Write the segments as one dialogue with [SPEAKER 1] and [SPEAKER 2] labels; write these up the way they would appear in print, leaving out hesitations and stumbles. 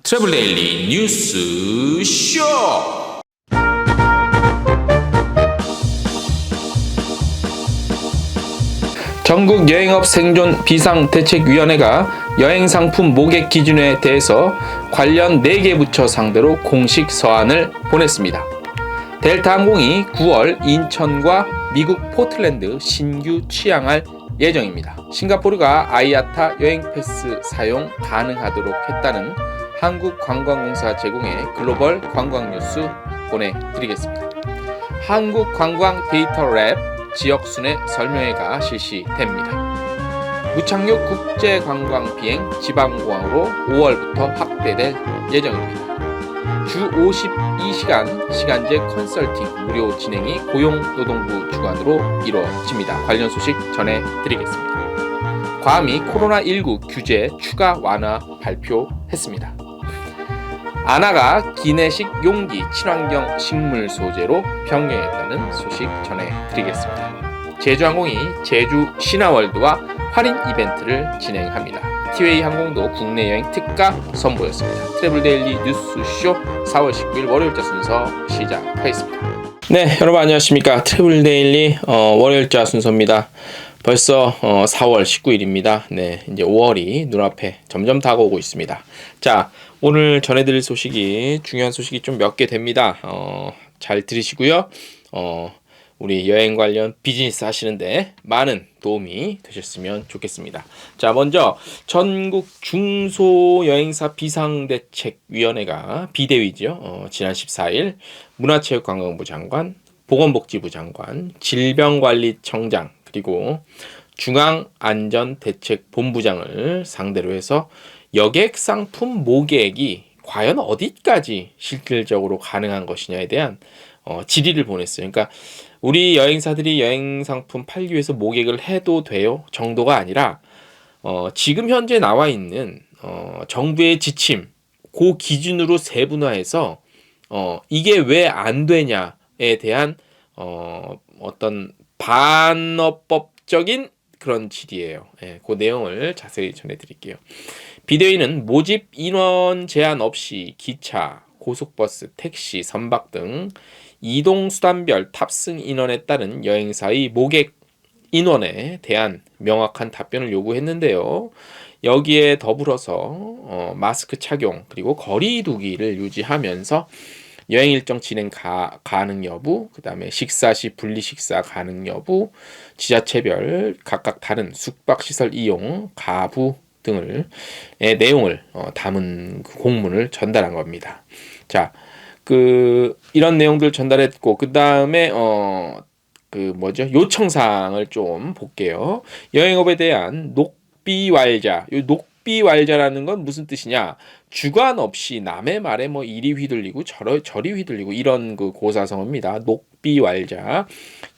[SPEAKER 1] 트래블 데일리 뉴스 쇼. 전국 여행업 생존 비상대책위원회가 여행상품 모객 기준에 대해서 관련 4개 부처 상대로 공식 서한을 보냈습니다. 델타항공이 9월 인천과 미국 포틀랜드 신규 취항할 예정입니다. 싱가포르가 아이아타 여행 패스 사용 가능하도록 했다는 한국관광공사 제공의 글로벌 관광 뉴스 보내드리겠습니다. 한국관광데이터랩 지역순회 설명회가 실시됩니다. 무착륙 국제관광 비행 지방공항으로 5월부터 확대될 예정입니다. 주 52시간 시간제 컨설팅 무료 진행이 고용노동부 주관으로 이루어집니다. 관련 소식 전해드리겠습니다. 괌이 코로나19 규제 추가 완화 발표했습니다. 아나가 기내식 용기 친환경 식물 소재로 변경했다는 소식 전해드리겠습니다. 제주항공이 제주 신화월드와 할인 이벤트를 진행합니다. 티웨이 항공도 국내 여행 특가 선보였습니다. 트래블 데일리 뉴스쇼 4월 19일 월요일자 순서 시작하겠습니다. 네, 여러분 안녕하십니까. 트래블 데일리 월요일자 순서입니다. 벌써 4월 19일입니다. 네, 이제 5월이 눈앞에 점점 다가오고 있습니다. 자, 오늘 전해드릴 소식이 중요한 소식이 좀 몇 개 됩니다. 잘 들으시고요. 우리 여행 관련 비즈니스 하시는데 많은 도움이 되셨으면 좋겠습니다. 자, 먼저 전국 중소여행사 비상대책위원회가 비대위죠. 지난 14일 문화체육관광부 장관, 보건복지부 장관, 질병관리청장 그리고 중앙안전대책본부장을 상대로 해서 여객 상품 모객이 과연 어디까지 실질적으로 가능한 것이냐에 대한 질의를 보냈어요. 그러니까 우리 여행사들이 여행 상품 팔기 위해서 모객을 해도 돼요 정도가 아니라 지금 현재 나와 있는 정부의 지침 그 기준으로 세분화해서 이게 왜 안 되냐에 대한 어떤 반어법적인 그런 질의예요. 예, 그 내용을 자세히 전해드릴게요. 비대위는 모집 인원 제한 없이 기차, 고속버스, 택시, 선박 등 이동수단별 탑승 인원에 따른 여행사의 모객 인원에 대한 명확한 답변을 요구했는데요. 여기에 더불어서 마스크 착용 그리고 거리 두기를 유지하면서 여행 일정 진행 가능 여부, 그 다음에 식사 시 분리 식사 가능 여부, 지자체별 각각 다른 숙박시설 이용, 가부 등의 내용을 담은 그 공문을 전달한 겁니다. 자, 이런 내용들 전달했고, 그 다음에 요청사항을 좀 볼게요. 여행업에 대한 녹비왈자, 이 녹비왈자라는 건 무슨 뜻이냐? 주관 없이 남의 말에 이리 휘둘리고 저리 휘둘리고 이런 그 고사성어입니다. 녹비왈자.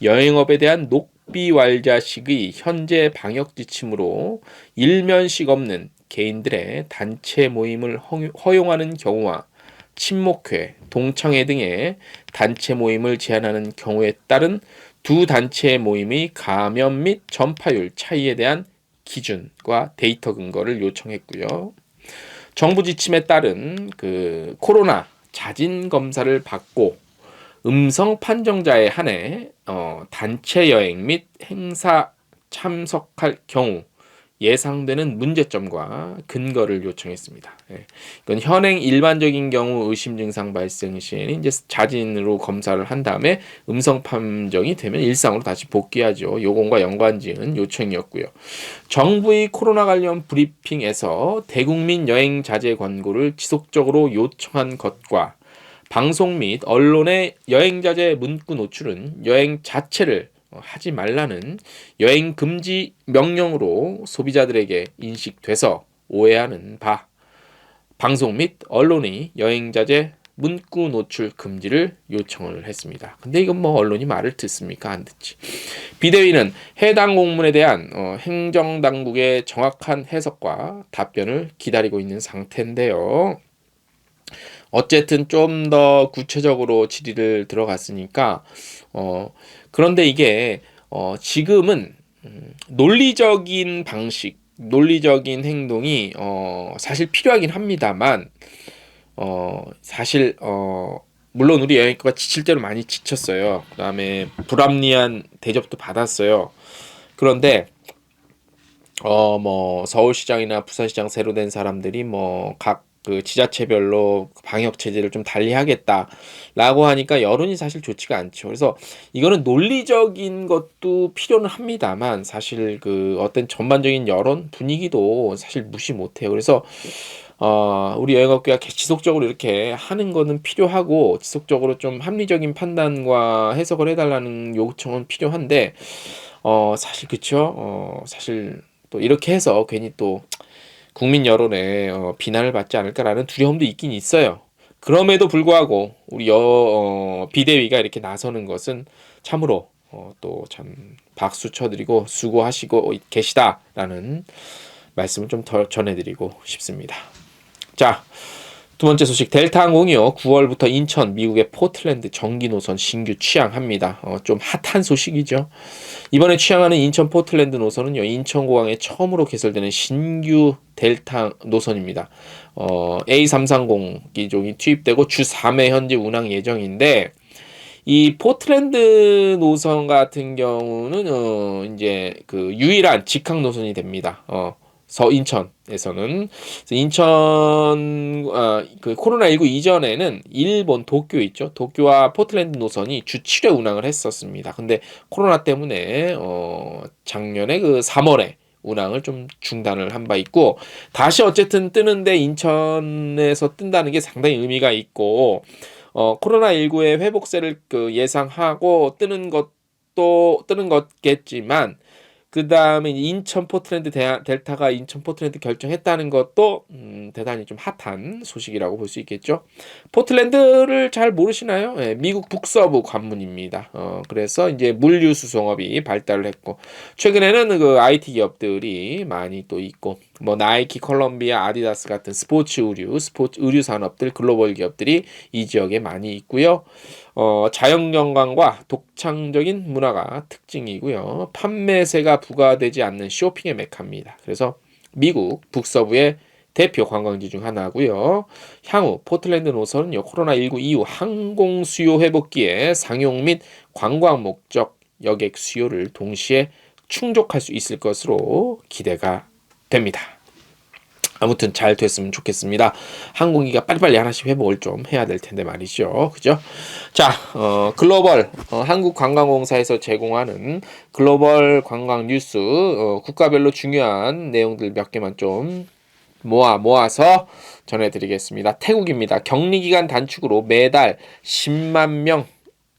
[SPEAKER 1] 여행업에 대한 녹비왈자식의 현재 방역 지침으로 일면식 없는 개인들의 단체 모임을 허용하는 경우와 친목회, 동창회 등의 단체 모임을 제한하는 경우에 따른 두 단체 모임의 감염 및 전파율 차이에 대한 기준과 데이터 근거를 요청했고요. 정부 지침에 따른 코로나 자진 검사를 받고 음성 판정자에 한해 단체 여행 및 행사 참석할 경우 예상되는 문제점과 근거를 요청했습니다. 예. 이건 현행 일반적인 경우 의심 증상 발생 시에는 이제 자진으로 검사를 한 다음에 음성 판정이 되면 일상으로 다시 복귀하죠. 요건과 연관지은 요청이었고요. 정부의 코로나 관련 브리핑에서 대국민 여행 자제 권고를 지속적으로 요청한 것과 방송 및 언론의 여행 자제 문구 노출은 여행 자체를 하지 말라는 여행 금지 명령으로 소비자들에게 인식돼서 오해하는 바, 방송 및 언론이 여행 자제 문구 노출 금지를 요청을 했습니다. 근데 이건 언론이 말을 듣습니까? 안 듣지. 비대위는 해당 공문에 대한 행정당국의 정확한 해석과 답변을 기다리고 있는 상태인데요. 어쨌든 좀 더 구체적으로 질의를 들어갔으니까 그런데 이게 지금은 논리적인 방식, 논리적인 행동이 사실 필요하긴 합니다만 사실 물론 우리 여행객가 지칠 대로 많이 지쳤어요. 그다음에 불합리한 대접도 받았어요. 그런데 뭐 서울시장이나 부산시장 새로 된 사람들이 뭐 각 그 지자체별로 방역 체제를 좀 달리하겠다라고 하니까 여론이 사실 좋지가 않죠. 그래서 이거는 논리적인 것도 필요는 합니다만 사실 그 어떤 전반적인 여론 분위기도 사실 무시 못해요. 그래서 우리 여행업계가 지속적으로 이렇게 하는 거는 필요하고 지속적으로 좀 합리적인 판단과 해석을 해달라는 요청은 필요한데 사실 그쵸? 사실 또 이렇게 해서 괜히 또 국민 여론에 비난을 받지 않을까라는 두려움도 있긴 있어요. 그럼에도 불구하고 우리 비대위가 이렇게 나서는 것은 참으로 또 참 박수 쳐드리고 수고하시고 계시다라는 말씀을 좀 더 전해드리고 싶습니다. 자, 두 번째 소식, 델타 항공이요 9월부터 인천, 미국의 포틀랜드 정기 노선 신규 취항합니다. 좀 핫한 소식이죠. 이번에 취항하는 인천 포틀랜드 노선은요 인천공항에 처음으로 개설되는 신규 델타 노선입니다. A330 기종이 투입되고 주 3회 현재 운항 예정인데 이 포틀랜드 노선 같은 경우는 이제 그 유일한 직항 노선이 됩니다. 인천에서는 인천 그 코로나19 이전에는 일본 도쿄 있죠. 도쿄와 포틀랜드 노선이 주 7회 운항을 했었습니다. 근데 코로나 때문에 작년에 그 3월에 운항을 좀 중단을 한 바 있고 다시 어쨌든 뜨는데 인천에서 뜬다는 게 상당히 의미가 있고 코로나19의 회복세를 그 예상하고 뜨는 것겠지만 그 다음에 인천 포틀랜드 델타가 인천 포틀랜드 결정했다는 것도 대단히 좀 핫한 소식이라고 볼 수 있겠죠. 포틀랜드를 잘 모르시나요? 예, 미국 북서부 관문입니다. 그래서 이제 물류 수송업이 발달을 했고 최근에는 그 IT 기업들이 많이 또 있고 뭐 나이키, 컬럼비아, 아디다스 같은 스포츠 의류 산업들 글로벌 기업들이 이 지역에 많이 있고요. 자연경관과 독창적인 문화가 특징이고요. 판매세가 부과되지 않는 쇼핑의 메카입니다. 그래서 미국 북서부의 대표 관광지 중 하나고요. 향후 포틀랜드 노선은요. 코로나19 이후 항공 수요 회복기에 상용 및 관광 목적 여객 수요를 동시에 충족할 수 있을 것으로 기대가 됩니다. 아무튼 잘 됐으면 좋겠습니다. 항공기가 빨리빨리 하나씩 회복을 좀 해야 될 텐데 말이죠. 그죠? 자, 글로벌 한국관광공사에서 제공하는 글로벌 관광 뉴스 국가별로 중요한 내용들 몇 개만 좀 모아서 전해드리겠습니다. 태국입니다. 격리기간 단축으로 매달 10만 명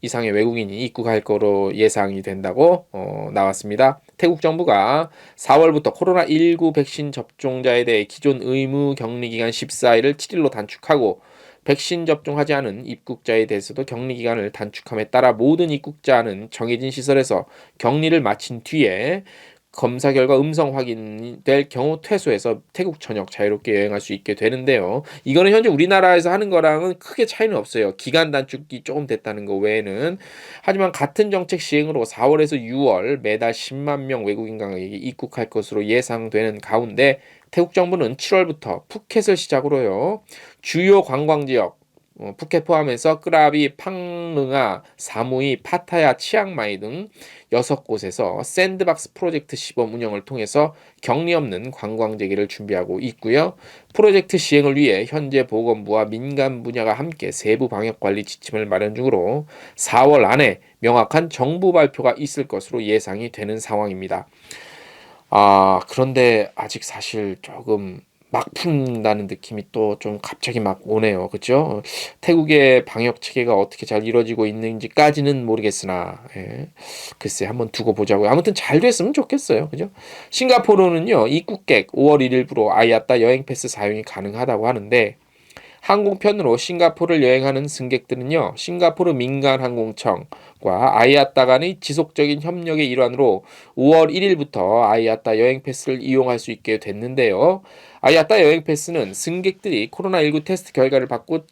[SPEAKER 1] 이상의 외국인이 입국할 거로 예상이 된다고 나왔습니다. 태국 정부가 4월부터 코로나19 백신 접종자에 대해 기존 의무 격리기간 14일을 7일로 단축하고 백신 접종하지 않은 입국자에 대해서도 격리기간을 단축함에 따라 모든 입국자는 정해진 시설에서 격리를 마친 뒤에 검사 결과 음성 확인될 경우 퇴소해서 태국 전역 자유롭게 여행할 수 있게 되는데요. 이거는 현재 우리나라에서 하는 거랑은 크게 차이는 없어요. 기간 단축이 조금 됐다는 거 외에는. 하지만 같은 정책 시행으로 4월에서 6월 매달 10만 명 외국인 관광객이 입국할 것으로 예상되는 가운데 태국 정부는 7월부터 푸켓을 시작으로요. 주요 관광지역 푸켓 포함해서 끄라비, 팡릉아, 사무이, 파타야, 치앙마이 등 6곳에서 샌드박스 프로젝트 시범 운영을 통해서 격리 없는 관광 재개를 준비하고 있고요. 프로젝트 시행을 위해 현재 보건부와 민간 분야가 함께 세부 방역 관리 지침을 마련 중으로 4월 안에 명확한 정부 발표가 있을 것으로 예상이 되는 상황입니다. 그런데 아직 사실 조금 막 푼다는 느낌이 또 좀 갑자기 막 오네요. 그죠? 태국의 방역 체계가 어떻게 잘 이루어지고 있는지까지는 모르겠으나, 예. 글쎄, 한번 두고 보자고요. 아무튼 잘 됐으면 좋겠어요. 그죠? 싱가포르는요, 입국객 5월 1일부로 아이아따 여행 패스 사용이 가능하다고 하는데, 항공편으로 싱가포르를 여행하는 승객들은요, 싱가포르 민간항공청과 아이아따 간의 지속적인 협력의 일환으로 5월 1일부터 아이아따 여행 패스를 이용할 수 있게 됐는데요. 아이아따 여행 패스는 승객들이 코로나19 테스트 결과를 받고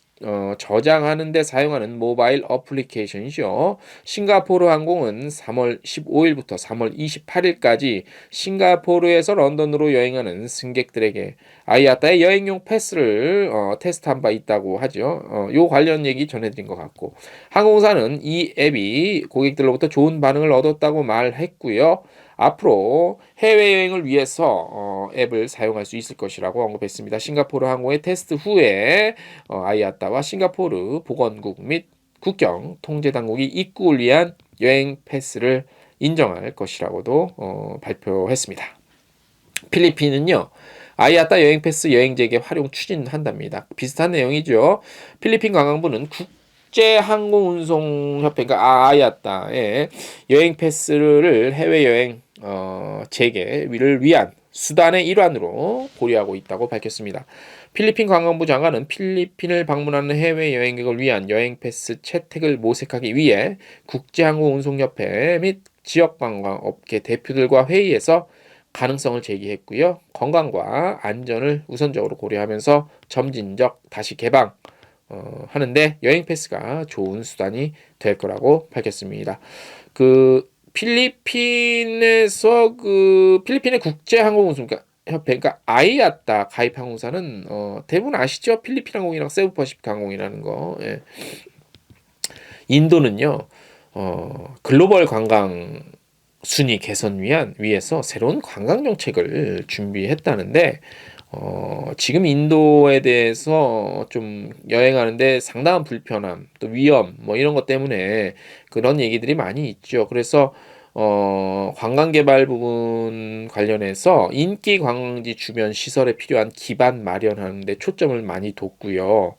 [SPEAKER 1] 저장하는 데 사용하는 모바일 어플리케이션이죠. 싱가포르 항공은 3월 15일부터 3월 28일까지 싱가포르에서 런던으로 여행하는 승객들에게 아이아따의 여행용 패스를 테스트한 바 있다고 하죠. 요 관련 얘기 전해드린 것 같고, 항공사는 이 앱이 고객들로부터 좋은 반응을 얻었다고 말했고요. 앞으로 해외여행을 위해서 앱을 사용할 수 있을 것이라고 언급했습니다. 싱가포르 항공의 테스트 후에 아이아따와 싱가포르 보건국 및 국경 통제당국이 입국을 위한 여행 패스를 인정할 것이라고도 발표했습니다. 필리핀은요, 아이아따 여행 패스 여행지에게 활용 추진한답니다. 비슷한 내용이죠. 필리핀 관광부는 국제항공운송협회, 그러니까 아이아따의 여행 패스를 해외여행 재개를 위한 수단의 일환으로 고려하고 있다고 밝혔습니다. 필리핀 관광부 장관은 필리핀을 방문하는 해외여행객을 위한 여행 패스 채택을 모색하기 위해 국제항공운송협회 및 지역관광업계 대표들과 회의에서 가능성을 제기했고요. 건강과 안전을 우선적으로 고려하면서 점진적 다시 개방 하는데 여행 패스가 좋은 수단이 될 거라고 밝혔습니다. 필리핀에서 필리핀의 국제항공운송협회, 그러니까 아이아따 가입 항공사는 대부분 아시죠? 필리핀 항공이랑 세부퍼시픽 항공이라는 거. 예. 인도는요, 글로벌 관광 순위 개선 위해서 새로운 관광 정책을 준비했다는데, 지금 인도에 대해서 좀 여행하는데 상당한 불편함, 또 위험, 뭐 이런 것 때문에 그런 얘기들이 많이 있죠. 그래서 관광 개발 부분 관련해서 인기 관광지 주변 시설에 필요한 기반 마련하는 데 초점을 많이 뒀고요.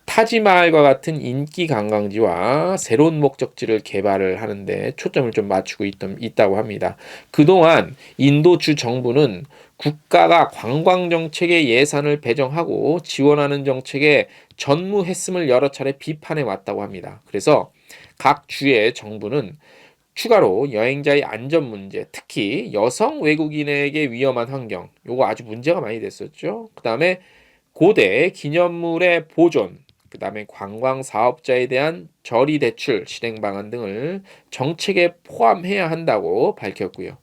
[SPEAKER 1] 타지마할과 같은 인기 관광지와 새로운 목적지를 개발을 하는데 초점을 좀 맞추고 있다고 합니다. 그동안 인도 주 정부는 국가가 관광 정책에 예산을 배정하고 지원하는 정책에 전무했음을 여러 차례 비판해 왔다고 합니다. 그래서 각 주의 정부는 추가로 여행자의 안전 문제, 특히 여성 외국인에게 위험한 환경, 요거 아주 문제가 많이 됐었죠. 그 다음에 고대 기념물의 보존, 그 다음에 관광 사업자에 대한 저리 대출 실행 방안 등을 정책에 포함해야 한다고 밝혔고요.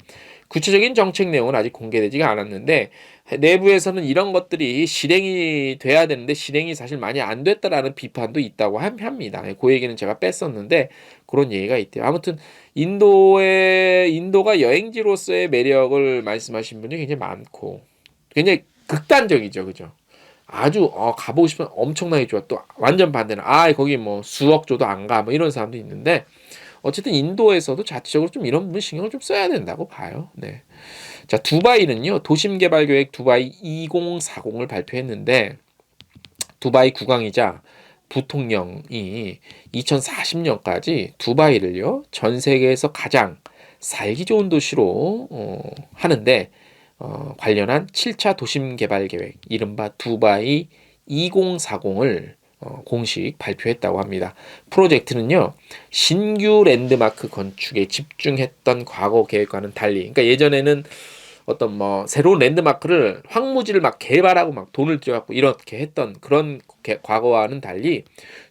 [SPEAKER 1] 구체적인 정책 내용은 아직 공개되지가 않았는데 내부에서는 이런 것들이 실행이 돼야 되는데 실행이 사실 많이 안 됐다라는 비판도 있다고 합니다. 그 얘기는 제가 뺐었는데 그런 얘기가 있대요. 아무튼 인도가 여행지로서의 매력을 말씀하신 분이 굉장히 많고 굉장히 극단적이죠, 그죠? 아주 가보고 싶으면 엄청나게 좋아. 또 완전 반대는 거기 뭐 수억 줘도 안 가. 뭐 이런 사람도 있는데 어쨌든 인도에서도 자체적으로 좀 이런 부분 신경을 좀 써야 된다고 봐요. 네. 자, 두바이는요. 도심개발계획 두바이 2040을 발표했는데 두바이 국왕이자 부통령이 2040년까지 두바이를요. 전 세계에서 가장 살기 좋은 도시로 하는데 관련한 7차 도심개발계획 이른바 두바이 2040을 공식 발표했다고 합니다. 프로젝트는요, 신규 랜드마크 건축에 집중했던 과거 계획과는 달리, 그러니까 예전에는 어떤 뭐 새로운 랜드마크를 황무지를 막 개발하고 막 돈을 들여갖고 이렇게 했던 그런 과거와는 달리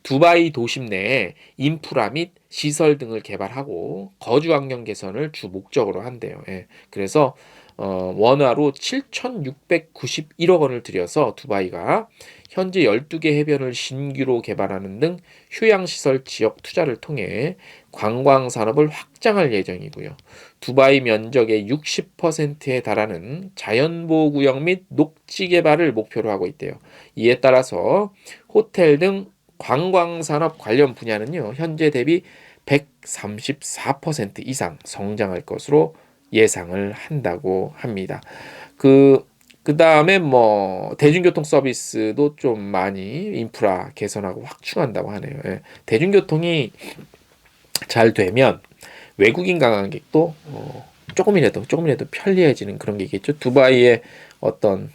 [SPEAKER 1] 두바이 도심 내에 인프라 및 시설 등을 개발하고 거주 환경 개선을 주 목적으로 한대요. 예. 그래서 원화로 7,691억 원을 들여서 두바이가 현재 12개 해변을 신규로 개발하는 등 휴양시설 지역 투자를 통해 관광 산업을 확장할 예정이고요. 두바이 면적의 60%에 달하는 자연보호구역 및 녹지 개발을 목표로 하고 있대요. 이에 따라서 호텔 등 관광산업 관련 분야는요, 현재 대비 134% 이상 성장할 것으로 예상을 한다고 합니다. 그 다음에 뭐 대중교통 서비스도 좀 많이 인프라 개선하고 확충한다고 하네요. 예. 대중교통이 잘 되면 외국인 관광객도 조금이라도 편리해지는 그런 게 있겠죠. 두바이의 어떤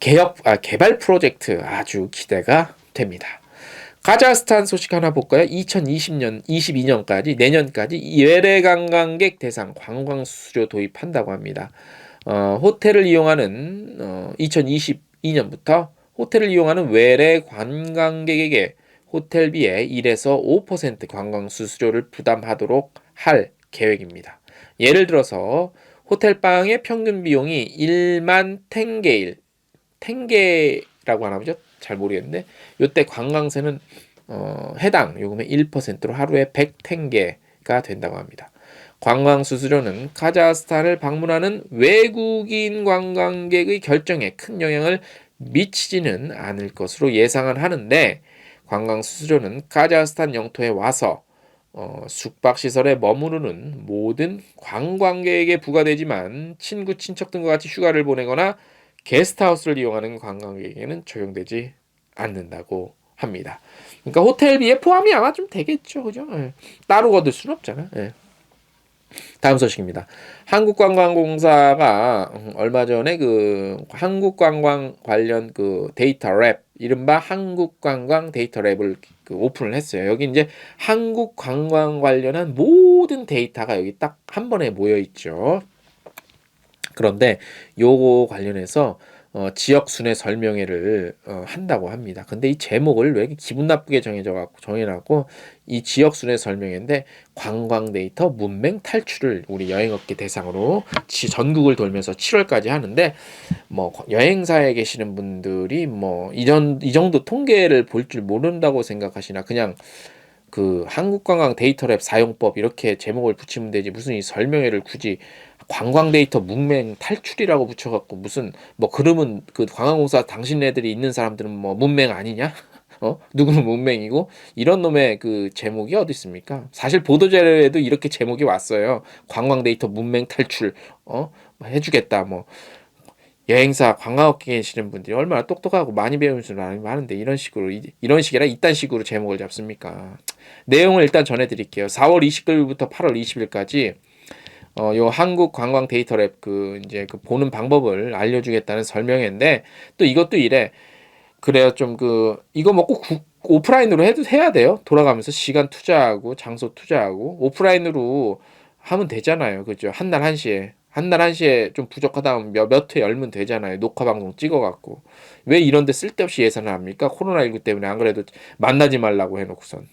[SPEAKER 1] 개발 프로젝트 아주 기대가 됩니다. 카자흐스탄 소식 하나 볼까요? 22년까지 내년까지 외래 관광객 대상 관광 수수료 도입한다고 합니다. 호텔을 이용하는 2022년부터 호텔을 이용하는 외래 관광객에게 호텔비의 1에서 5% 관광 수수료를 부담하도록 할 계획입니다. 예를 들어서 호텔방의 평균 비용이 1만 탱게일, 탱게라고 하나 보죠? 잘 모르겠는데 요때 관광세는 해당 요금의 1%로 하루에 100탱게가 된다고 합니다. 관광 수수료는 카자흐스탄을 방문하는 외국인 관광객의 결정에 큰 영향을 미치지는 않을 것으로 예상은 하는데 관광 수수료는 카자흐스탄 영토에 와서 숙박시설에 머무르는 모든 관광객에게 부과되지만 친구, 친척 등과 같이 휴가를 보내거나 게스트하우스를 이용하는 관광객에게는 적용되지 않는다고 합니다. 그러니까 호텔비에 포함이 아마 좀 되겠죠, 그죠? 예. 따로 거둘 수는 없잖아. 예. 다음 소식입니다. 한국관광공사가 얼마 전에 그 한국관광 관련 그 데이터 랩, 이른바 한국관광 데이터 랩을 그 오픈을 했어요. 여기 이제 한국관광 관련한 모든 데이터가 여기 딱 한 번에 모여 있죠. 그런데 요거 관련해서 지역 순회 설명회를 한다고 합니다. 근데 이 제목을 왜 이렇게 기분 나쁘게 정해놨고 이 지역 순회 설명회인데 관광 데이터 문맹 탈출을 우리 여행업계 대상으로 전국을 돌면서 7월까지 하는데 뭐 여행사에 계시는 분들이 뭐 이 정도 통계를 볼 줄 모른다고 생각하시나 그냥 그 한국관광 데이터랩 사용법 이렇게 제목을 붙이면 되지 무슨 이 설명회를 굳이 관광 데이터 문맹 탈출이라고 붙여갖고 무슨 뭐 그러면 그 관광공사 당신네들이 있는 사람들은 뭐 문맹 아니냐? 누구는 문맹이고 이런 놈의 그 제목이 어디 있습니까? 사실 보도자료에도 이렇게 제목이 왔어요. 관광 데이터 문맹 탈출 뭐 해주겠다 뭐 여행사 관광업계에 계시는 분들이 얼마나 똑똑하고 많이 배우는 줄 아는데 이런 식이라 이딴 식으로 제목을 잡습니까? 내용을 일단 전해드릴게요. 4월 20일부터 8월 20일까지 요 한국 관광 데이터 랩 그 이제 그 보는 방법을 알려주겠다는 설명회인데 또 이것도 이래. 그래요. 좀 그 이거 뭐 꼭 오프라인으로 해야 돼요. 돌아가면서 시간 투자하고 장소 투자하고 오프라인으로 하면 되잖아요. 그죠? 한날 한시에 좀 부족하다면 몇 회 열면 되잖아요. 녹화 방송 찍어갖고 왜 이런데 쓸데없이 예산을 합니까? 코로나19 때문에 안 그래도 만나지 말라고 해놓고선.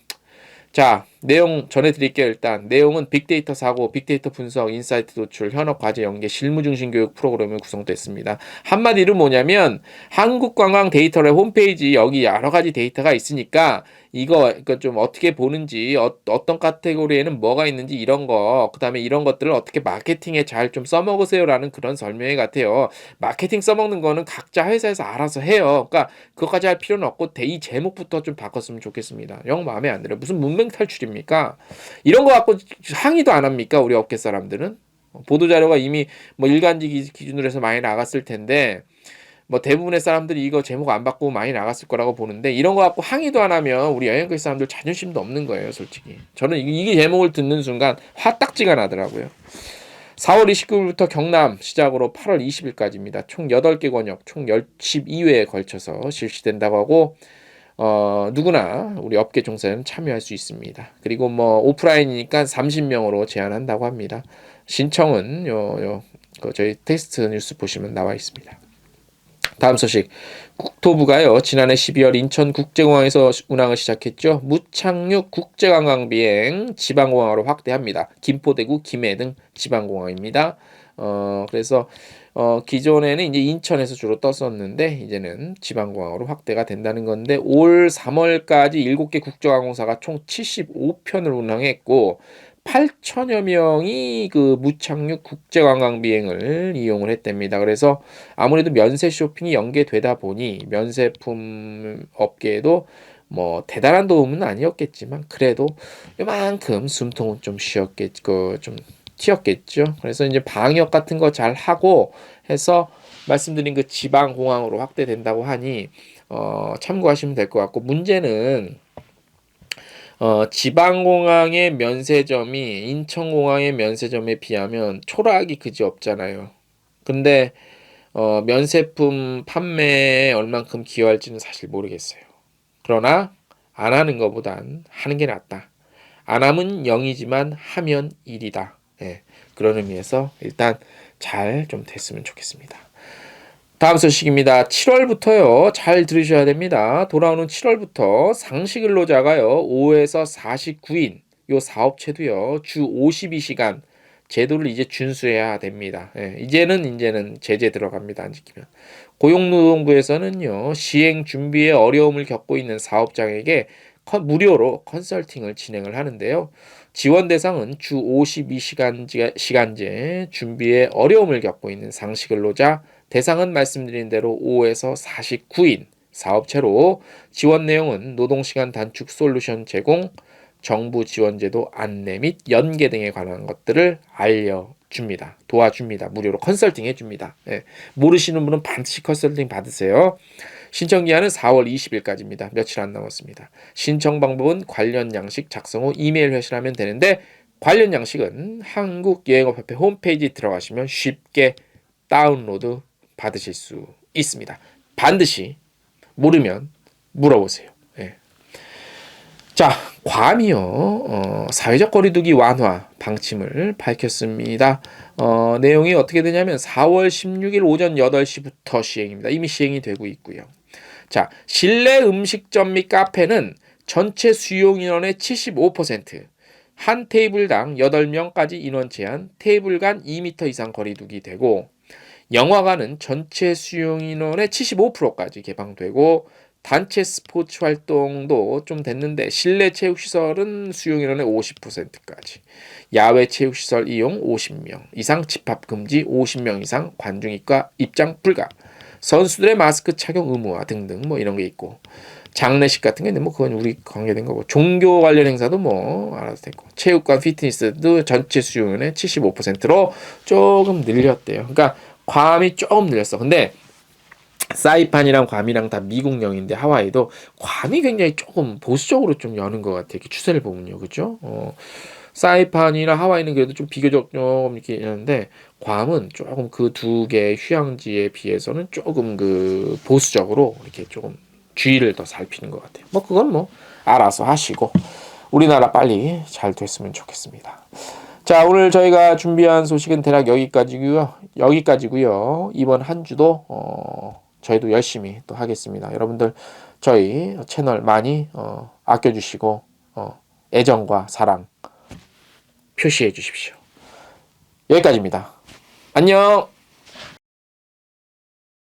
[SPEAKER 1] 자, 내용 전해드릴게요. 일단 내용은 빅데이터 사고, 빅데이터 분석, 인사이트 도출, 현업 과제 연계, 실무 중심 교육 프로그램을 구성됐습니다. 한마디로 뭐냐면 한국관광 데이터의 홈페이지 여기 여러 가지 데이터가 있으니까 이거 좀 어떻게 보는지 어떤 카테고리에는 뭐가 있는지 이런 거 그다음에 이런 것들을 어떻게 마케팅에 잘 좀 써먹으세요라는 그런 설명회 같아요. 마케팅 써먹는 거는 각자 회사에서 알아서 해요. 그러니까 그것까지 할 필요는 없고 이 제목부터 좀 바꿨으면 좋겠습니다. 영 마음에 안 들어요. 무슨 문맹 탈출입니까? 이런 거 갖고 항의도 안 합니까? 우리 업계 사람들은 보도자료가 이미 뭐 일간지 기준으로 해서 많이 나갔을 텐데 뭐 대부분의 사람들이 이거 제목 안 바꾸고 많이 나갔을 거라고 보는데 이런 거 갖고 항의도 안 하면 우리 여행객 사람들 자존심도 없는 거예요, 솔직히. 저는 이게 제목을 듣는 순간 화딱지가 나더라고요. 4월 29일부터 경남 시작으로 8월 20일까지입니다. 총 8개 권역, 총 12회에 걸쳐서 실시된다고 하고 누구나 우리 업계 종사는 참여할 수 있습니다. 그리고 뭐 오프라인이니까 30명으로 제한한다고 합니다. 신청은 저희 텍스트 뉴스 보시면 나와 있습니다. 다음 소식. 국토부가요. 지난해 12월 인천국제공항에서 운항을 시작했죠. 무착륙 국제관광 비행 지방공항으로 확대합니다. 김포, 대구, 김해 등 지방공항입니다. 그래서 기존에는 이제 인천에서 주로 떴었는데 이제는 지방공항으로 확대가 된다는 건데 올 3월까지 7개 국제항공사가 총 75편을 운항했고 8천여 명이 그 무착륙 국제관광 비행을 이용을 했답니다. 그래서 아무래도 면세 쇼핑이 연계되다 보니 면세품 업계에도 뭐 대단한 도움은 아니었겠지만 그래도 이만큼 숨통은 좀 좀 튀었겠죠. 그래서 이제 방역 같은 거 잘 하고 해서 말씀드린 그 지방 공항으로 확대된다고 하니 참고하시면 될 것 같고 문제는 지방공항의 면세점이 인천공항의 면세점에 비하면 초라하기 그지 없잖아요. 근데 면세품 판매에 얼만큼 기여할지는 사실 모르겠어요. 그러나 안 하는 것보단 하는 게 낫다. 안 하면 0이지만 하면 1이다. 예, 그런 의미에서 일단 잘 좀 됐으면 좋겠습니다. 다음 소식입니다. 7월부터요. 잘 들으셔야 됩니다. 돌아오는 7월부터 상시근로자가요. 5에서 49인 요 사업체도요. 주 52시간 제도를 이제 준수해야 됩니다. 예, 이제는 제재 들어갑니다. 안 지키면. 고용노동부에서는요. 시행 준비에 어려움을 겪고 있는 사업장에게 무료로 컨설팅을 진행을 하는데요. 지원 대상은 주 52시간제 준비에 어려움을 겪고 있는 상시근로자, 대상은 말씀드린 대로 5에서 49인 사업체로, 지원 내용은 노동시간 단축 솔루션 제공, 정부 지원제도 안내 및 연계 등에 관한 것들을 알려줍니다. 도와줍니다. 무료로 컨설팅 해줍니다. 예. 모르시는 분은 반드시 컨설팅 받으세요. 신청 기한은 4월 20일까지입니다. 며칠 안 남았습니다. 신청 방법은 관련 양식 작성 후 이메일 회신하면 되는데, 관련 양식은 한국여행업협회 홈페이지 들어가시면 쉽게 다운로드 받으실 수 있습니다. 반드시 모르면 물어보세요. 예. 자, 괌이요. 사회적 거리두기 완화 방침을 밝혔습니다. 내용이 어떻게 되냐면 4월 16일 오전 8시부터 시행입니다. 이미 시행이 되고 있고요. 자, 실내 음식점 및 카페는 전체 수용 인원의 75%, 한 테이블당 8명까지 인원 제한, 테이블 간 2m 이상 거리두기 되고, 영화관은 전체 수용 인원의 75%까지 개방되고, 단체 스포츠 활동도 좀 됐는데 실내 체육시설은 수용 인원의 50%까지, 야외 체육시설 이용 50명 이상 집합 금지, 50명 이상 관중 입장 불가, 선수들의 마스크 착용 의무화 등등 뭐 이런 게 있고, 장례식 같은 게 있는데 뭐 그건 우리 관계된 거고, 종교 관련 행사도 뭐 알아서 됐고, 체육관 피트니스도 전체 수용인의 75%로 조금 늘렸대요. 그러니까 괌이 조금 늘렸어. 근데 사이판이랑 괌이랑 다 미국령인데, 하와이도 괌이 굉장히 조금 보수적으로 좀 여는 것 같아요. 이렇게 추세를 보면요, 그죠? 사이판이나 하와이는 그래도 좀 비교적 좀 이렇게 있는데, 괌은 조금 그 두 개의 휴양지에 비해서는 조금 그 보수적으로 이렇게 조금 주의를 더 살피는 것 같아요. 뭐 그건 뭐 알아서 하시고 우리나라 빨리 잘 됐으면 좋겠습니다. 자, 오늘 저희가 준비한 소식은 대략 여기까지고요. 이번 한 주도 저희도 열심히 또 하겠습니다. 여러분들 저희 채널 많이 아껴주시고 애정과 사랑 표시해 주십시오. 여기까지입니다. 안녕.